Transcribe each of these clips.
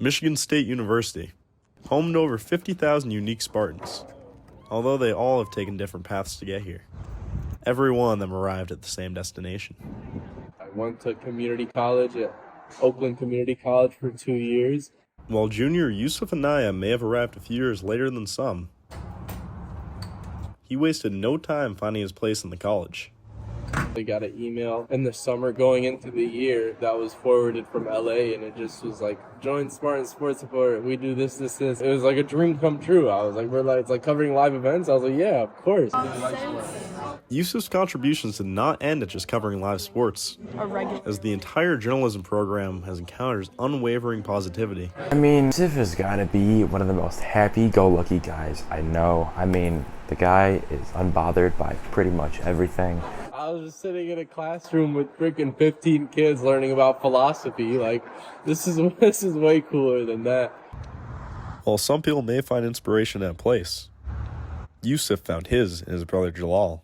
Michigan State University, home to over 50,000 unique Spartans, although they all have taken different paths to get here. Every one of them arrived at the same destination. I went to community college at Oakland Community College for 2 years. While junior Yusuf Anaya may have arrived a few years later than some, he wasted no time finding his place in the college. I got an email in the summer going into the year that was forwarded from LA, and it just was like, join Spartan Sports Support. We do this. It was like a dream come true. I was like, it's like covering live events. I was like, yeah, of course. Yusuf's contributions did not end at just covering live sports, as the entire journalism program has encountered unwavering positivity. I mean, Yusuf has got to be one of the most happy-go-lucky guys I know. I mean, the guy is unbothered by pretty much everything. I was just sitting in a classroom with freaking 15 kids learning about philosophy. Like, this is way cooler than that. While some people may find inspiration in a place, Yusuf found his in his brother Jalal.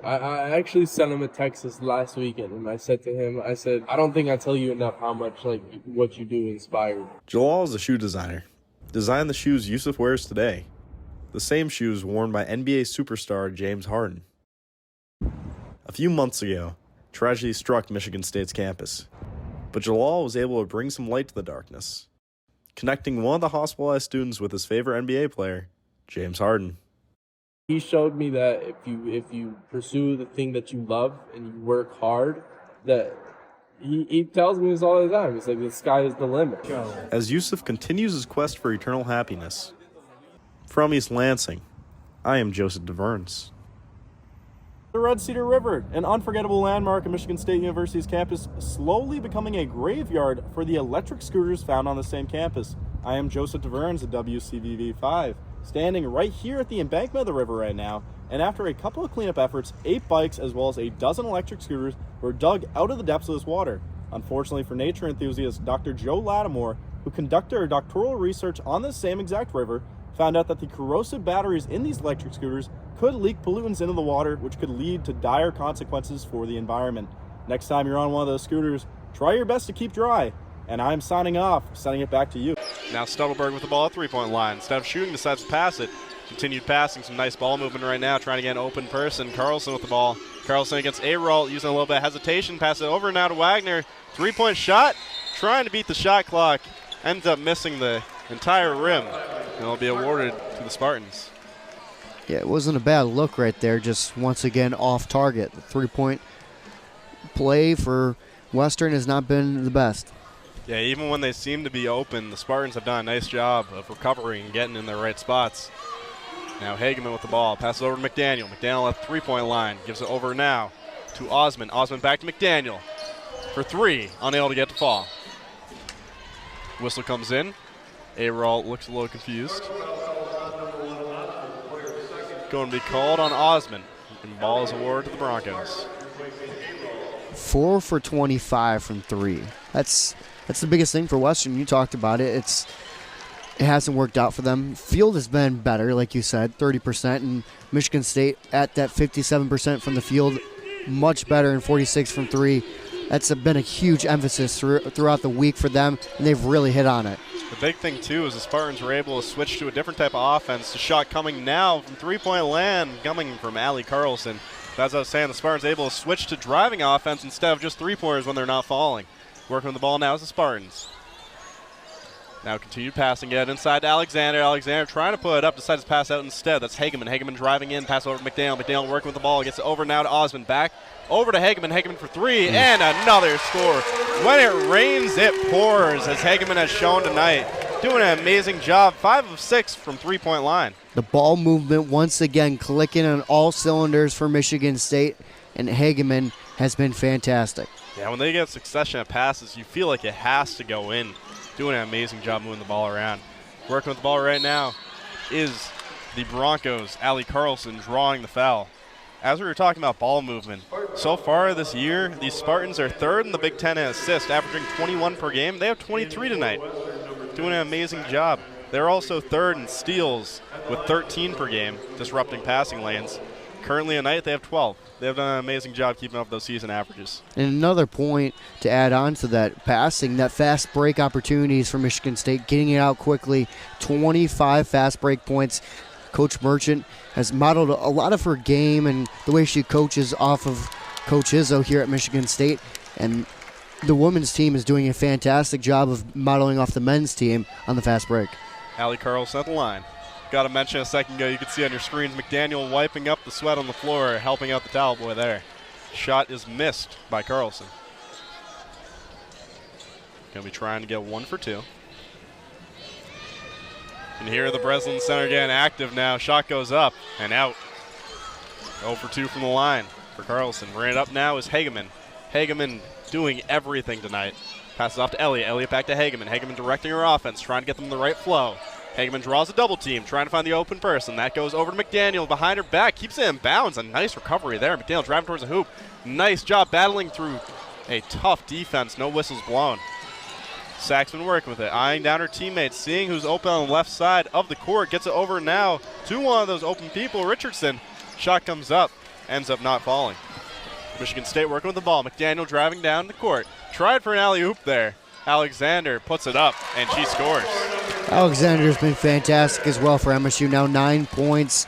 I actually sent him a text this last weekend, and I said to him, I don't think I tell you enough how much what you do inspired. Jalal is a shoe designer. Designed the shoes Yusuf wears today. The same shoes worn by NBA superstar James Harden. A few months ago, tragedy struck Michigan State's campus, but Jalal was able to bring some light to the darkness, connecting one of the hospitalized students with his favorite NBA player, James Harden. He showed me that if you pursue the thing that you love and you work hard, that he tells me this all the time. It's like the sky is the limit. As Yusuf continues his quest for eternal happiness. From East Lansing, I am Joseph DesVergnes. The Red Cedar River, an unforgettable landmark at Michigan State University's campus, slowly becoming a graveyard for the electric scooters found on the same campus. I am Joseph DesVergnes at WCVV5, standing right here at the embankment of the river right now, and after a couple of cleanup efforts, 8 bikes as well as a dozen electric scooters were dug out of the depths of this water. Unfortunately for nature enthusiast Dr. Joe Lattimore, who conducted her doctoral research on this same exact river, found out that the corrosive batteries in these electric scooters could leak pollutants into the water, which could lead to dire consequences for the environment. Next time you're on one of those scooters, try your best to keep dry. And I'm signing off, sending it back to you. Now Stubbleberg with the ball at three-point line. Instead of shooting, decides to pass it. Continued passing, some nice ball movement right now, trying to get an open person. Carlson with the ball. Carlson against A-Roll, using a little bit of hesitation. Pass it over now to Wagner. Three-point shot, trying to beat the shot clock. Ends up missing the entire rim. And it'll be awarded to the Spartans. Yeah, it wasn't a bad look right there, just once again off target. The three-point play for Western has not been the best. Yeah, even when they seem to be open, the Spartans have done a nice job of recovering and getting in their right spots. Now Hageman with the ball, passes over to McDaniel. McDaniel at the three-point line, gives it over now to Osman. Osman back to McDaniel for three, unable to get to fall. Whistle comes in. A-Roll looks a little confused. Going to be called on Osman, and ball is awarded to the Broncos. 4 for 25 from three. That's the biggest thing for Western. You talked about it. It hasn't worked out for them. Field has been better, like you said, 30%, and Michigan State at that 57% from the field, much better, and 46 from three. That's been a huge emphasis throughout the week for them, and they've really hit on it. The big thing, too, is the Spartans were able to switch to a different type of offense. The shot coming now from three-point land, coming from Allie Carlson. As I was saying, the Spartans able to switch to driving offense instead of just three-pointers when they're not falling. Working on the ball now is the Spartans. Now continued passing it inside to Alexander. Alexander trying to put it up, decides to pass out instead. That's Hageman. Hageman driving in, pass over to McDaniel. McDaniel working with the ball, gets it over now to Osman. Back over to Hageman. Hageman for three, and another score. When it rains, it pours, as Hageman has shown tonight. Doing an amazing job, 5 of 6 from three-point line. The ball movement once again clicking on all cylinders for Michigan State, and Hageman has been fantastic. Yeah, when they get a succession of passes, you feel like it has to go in. Doing an amazing job moving the ball around. Working with the ball right now is the Broncos. Allie Carlson drawing the foul. As we were talking about ball movement, so far this year, the Spartans are third in the Big Ten in assists, averaging 21 per game. They have 23 tonight. Doing an amazing job. They're also third in steals with 13 per game, disrupting passing lanes. currently a night they have 12. They've done an amazing job keeping up those season averages. And another point to add on to that passing, that fast break opportunities for Michigan State, getting it out quickly, 25 fast break points. Coach Merchant has modeled a lot of her game and the way she coaches off of Coach Izzo here at Michigan State. And the women's team is doing a fantastic job of modeling off the men's team on the fast break. Allie Carlson at the line. Got to mention a second ago, you could see on your screens McDaniel wiping up the sweat on the floor, helping out the towel boy there. Shot is missed by Carlson. Going to be trying to get 1 for 2. And here the Breslin Center again active now. Shot goes up and out. 0 for 2 from the line for Carlson. Bringing it up now is Hageman. Hageman doing everything tonight. Passes off to Elliott. Elliott back to Hageman. Hageman directing her offense, trying to get them the right flow. Hageman draws a double team, trying to find the open person. That goes over to McDaniel behind her back. Keeps it in bounds. A nice recovery there. McDaniel driving towards the hoop. Nice job battling through a tough defense. No whistles blown. Saxman working with it, eyeing down her teammates, seeing who's open on the left side of the court. Gets it over now to one of those open people, Richardson. Shot comes up, ends up not falling. Michigan State working with the ball. McDaniel driving down the court. Tried for an alley-oop there. Alexander puts it up, and she scores. Alexander's been fantastic as well for MSU, now 9 points,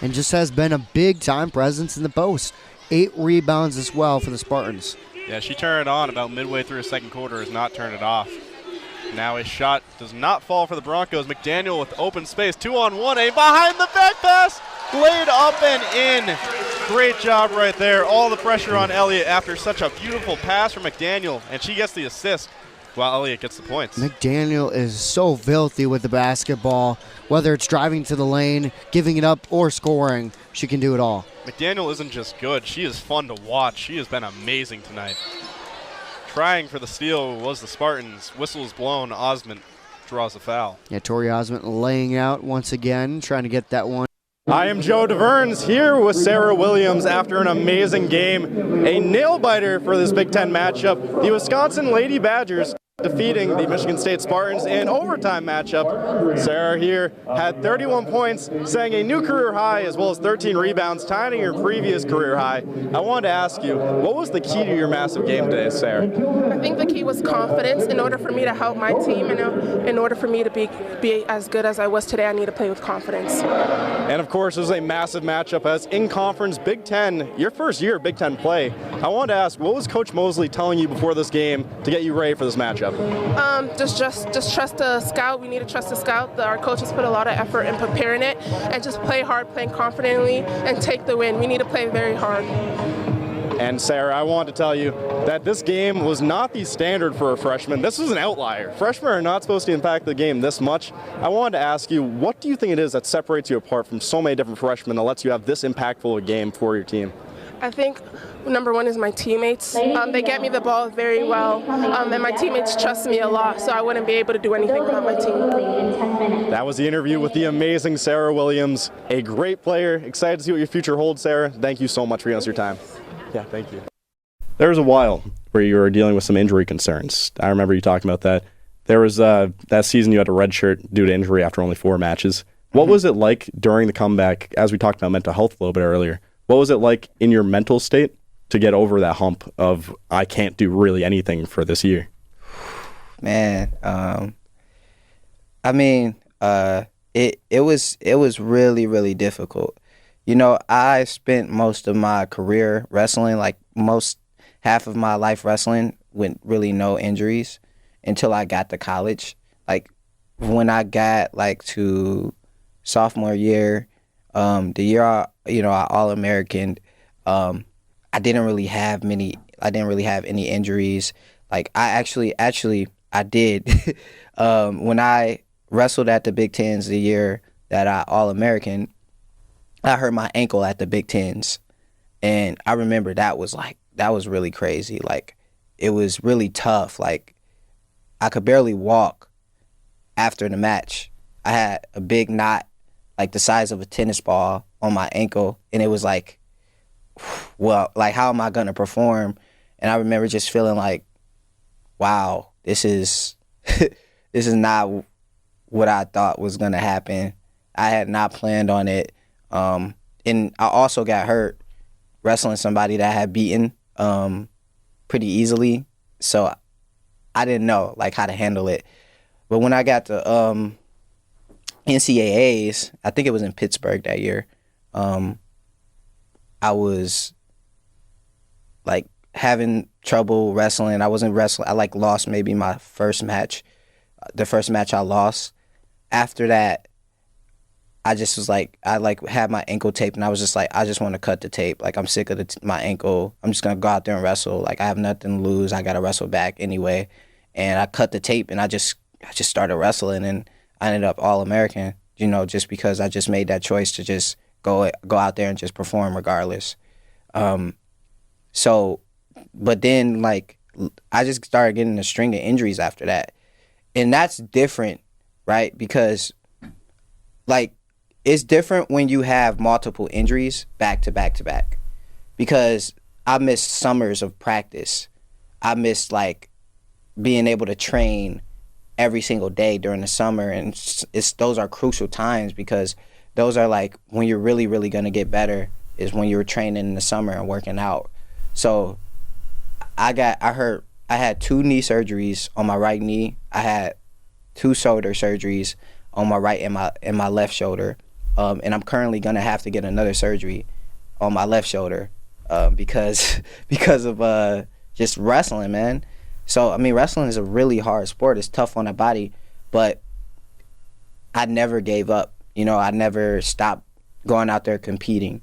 and just has been a big-time presence in the post. 8 rebounds as well for the Spartans. Yeah, she turned it on about midway through the second quarter, has not turned it off. Now a shot does not fall for the Broncos. McDaniel with open space, 2-on-1, a behind the back pass, laid up and in. Great job right there. All the pressure on Elliott after such a beautiful pass from McDaniel, and she gets the assist while Elliott gets the points. McDaniel is so filthy with the basketball. Whether it's driving to the lane, giving it up, or scoring, she can do it all. McDaniel isn't just good. She is fun to watch. She has been amazing tonight. Trying for the steal was the Spartans. Whistle is blown. Osmond draws a foul. Yeah, Tori Osmond laying out once again, trying to get that one. I am Joe DesVergnes here with Sarah Williams after an amazing game. A nail-biter for this Big Ten matchup. The Wisconsin Lady Badgers defeating the Michigan State Spartans in overtime matchup. Sarah here had 31 points, setting a new career high, as well as 13 rebounds, tying her previous career high. I wanted to ask you, what was the key to your massive game today, Sarah? I think the key was confidence. In order for me to help my team, in order for me to be as good as I was today, I need to play with confidence. And of course, it was a massive matchup as in-conference Big Ten, your first year of Big Ten play. I wanted to ask, what was Coach Mosley telling you before this game to get you ready for this matchup? Just trust the scout. We need to trust the scout. Our coaches put a lot of effort in preparing it, and just play hard, play confidently, and take the win. We need to play very hard. And Sarah, I want to tell you that this game was not the standard for a freshman. This was an outlier. Freshmen are not supposed to impact the game this much. I wanted to ask you, what do you think it is that separates you apart from so many different freshmen that lets you have this impactful a game for your team? I think number one is my teammates. They get me the ball very well, and my teammates trust me a lot, so I wouldn't be able to do anything without my team. That was the interview with the amazing Sarah Williams, a great player. Excited to see what your future holds, Sarah. Thank you so much for giving us your time. Yeah, thank you. There was a while where you were dealing with some injury concerns. I remember you talking about that. There was that season you had a red shirt due to injury after only 4 matches. What was it like during the comeback, as we talked about mental health a little bit earlier? What was it like in your mental state to get over that hump of, I can't do really anything for this year? Man, it was really, really difficult. You know, I spent most of my career wrestling, like half of my life wrestling with really no injuries until I got to college. Like when I got to sophomore year, the year I All-American, I didn't really have any injuries. Like I did. When I wrestled at the Big Tens the year that I All-American, I hurt my ankle at the Big Tens. And I remember that was really crazy. Like it was really tough. Like I could barely walk after the match. I had a big knot like the size of a tennis ball on my ankle, and it was like, well, like how am I gonna perform? And I remember just feeling like, wow, this is this is not what I thought was gonna happen. I had not planned on it. And and I also got hurt wrestling somebody that I had beaten pretty easily. So I didn't know like how to handle it. But when I got to NCAAs, I think it was in Pittsburgh that year, I was like having trouble wrestling. I wasn't wrestling. I like lost maybe my first match, the first match I lost. After that, I just was like, I like had my ankle taped, and I was just like, I just want to cut the tape. Like, I'm sick of my ankle. I'm just gonna go out there and wrestle. Like, I have nothing to lose. I gotta wrestle back anyway. And I cut the tape, and I just started wrestling, and I ended up All-American. You know, just because I just made that choice to just go out there and just perform regardless. So, but then like I just started getting a string of injuries after that, and that's different, right? Because like it's different when you have multiple injuries back to back to back. Because I missed summers of practice. I missed like being able to train every single day during the summer, and those are crucial times because those are like when you're really, really gonna get better is when you're training in the summer and working out. So I had 2 knee surgeries on my right knee. I had 2 shoulder surgeries on my right and my left shoulder, and I'm currently gonna have to get another surgery on my left shoulder because of just wrestling, man. So I mean, wrestling is a really hard sport. It's tough on the body, but I never gave up. You know, I never stopped going out there competing.